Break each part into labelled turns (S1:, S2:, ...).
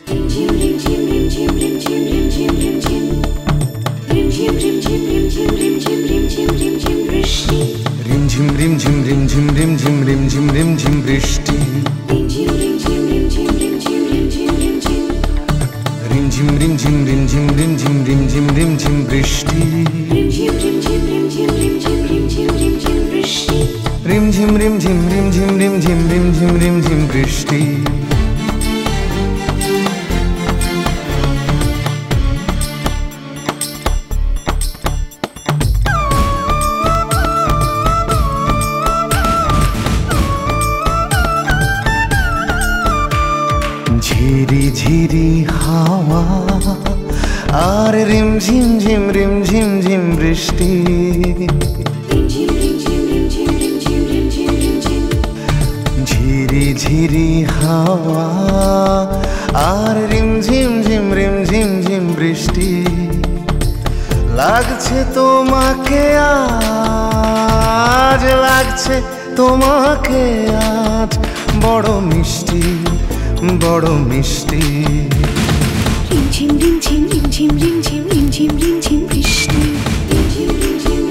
S1: রিমঝিম রিমঝিম রিমঝিম রিমঝিম রিমঝিম রিমঝিম বৃষ্টি রিমঝিম রিমঝিম রিমঝিম রিমঝিম রিমঝিম রিমঝিম বৃষ্টি রিমঝিম রিমঝিম রিমঝিম রিমঝিম রিমঝিম রিমঝিম বৃষ্টি ঝিরি ঝিরি হাওয়া আর রিমঝিম ঝিম রিমঝিম ঝিম বৃষ্টি ঝিরি ঝিরি হাওয়া আর রিমঝিম ঝিম রিমঝিম ঝিম বৃষ্টি লাগছে তোমাকে আজ লাগছে তোমাকে আজ বড় মিষ্টি বড় মিষ্টি
S2: রিমঝিম রিমঝিম রিমঝিম রিমঝিম রিমঝিম রিমঝিম বৃষ্টি রিমঝিম রিমঝিম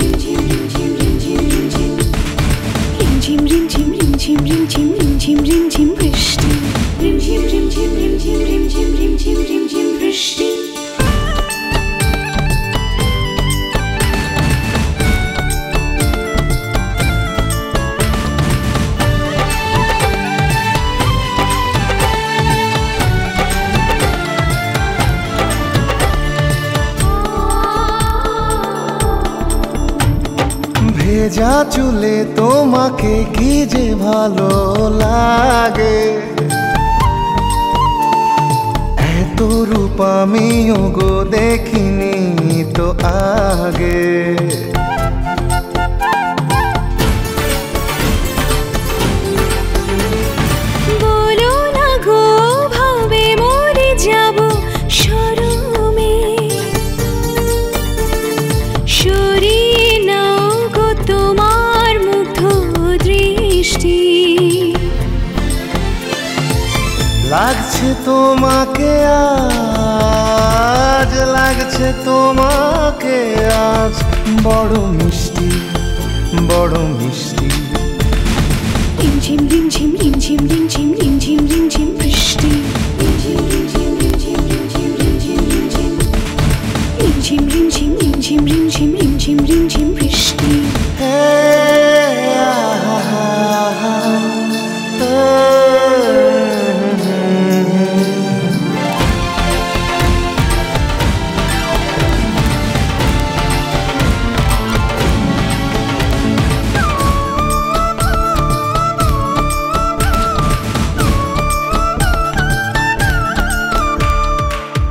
S2: রিমঝিম রিমঝিম রিমঝিম রিমঝিম বৃষ্টি রিমঝিম রিমঝিম রিমঝিম রিমঝিম রিমঝিম রিমঝিম বৃষ্টি
S1: ভেজা চুলে তোমাকে কি যে ভালো লাগে এত রূপ আমিও গো দেখিনি তো আগে
S2: বলো না গো ভাবে মরে যাব শরমে সরিয়ে নাও গো তোমার মুগ্ধ দৃষ্টি
S1: লাগছে তোমাকে আজ লাগছে তোমাকে আজ বড় মিষ্টি বড় মিষ্টি
S2: রিমঝিম রিমঝিম রিমঝিম রিমঝিম রিমঝিম রিমঝিম বৃষ্টি রিমঝিম রিমঝিম রিমঝিম রিমঝিম রিমঝিম রিমঝিম রিমঝিম রিমঝিম রিমঝিম রিমঝিম বৃষ্টি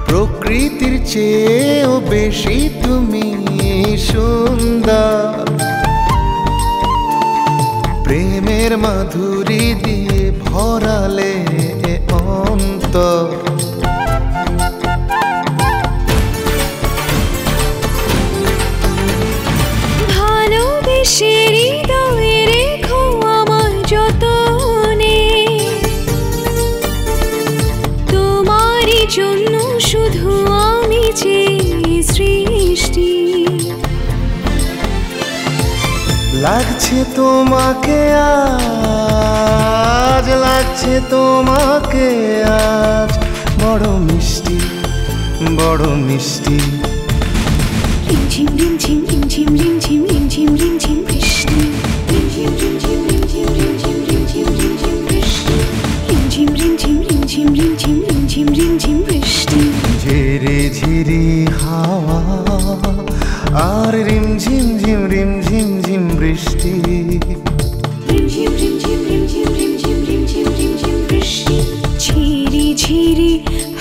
S1: প্রকৃতির চেয়েও বেশি তুমি সুন্দর প্রেমের মাধুরী দিয়ে ভরালে অন্তর
S2: ভালোবেসে হৃদয়ে রেখো আমার যতনে তোমারই জন্য শুধু আমি যে সৃষ্টি
S1: লাগছে তোমাকে আজ লাগছে তোমাকে আজ বড় মিষ্টি বড় মিষ্টি
S2: রিমঝিম রিমঝিম রিমঝিম রিমঝিম রিমঝিম রিমঝিম বৃষ্টি রিমঝিম রিমঝিম রিমঝিম রিমঝিম রিমঝিম রিমঝিম বৃষ্টি রিমঝিম রিমঝিম রিমঝিম রিমঝিম রিমঝিম রিমঝিম বৃষ্টি
S1: ঝিরি ঝিরি হাওয়া আর রিমঝিম ঝিম রিমঝিম ঝিম বৃষ্টি
S2: রিমঝিম রিমঝিম রিমঝিম রিমঝিম রিমঝিম রিমঝিম বৃষ্টি ঝিরি ঝিরি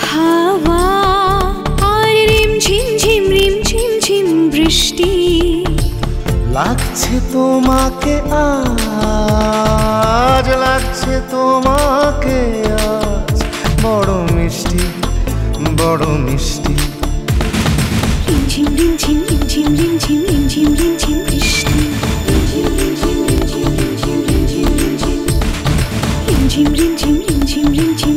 S2: হাওয়া আর রিমঝিম ঝিম রিমঝিম ঝিম বৃষ্টি
S1: লাগছে তোমাকে আজ লাগছে তোমাকে আজ বড় মিষ্টি বড় মিষ্টি
S2: রিমঝিম রিমঝিম রিমঝিম রিমঝিম রিমঝিম রিমঝিম বৃষ্টি রিমঝিম রিমঝিম রিমঝিম রিমঝিম রিমঝিম রিমঝিম রিমঝিম রিমঝিম রিমঝিম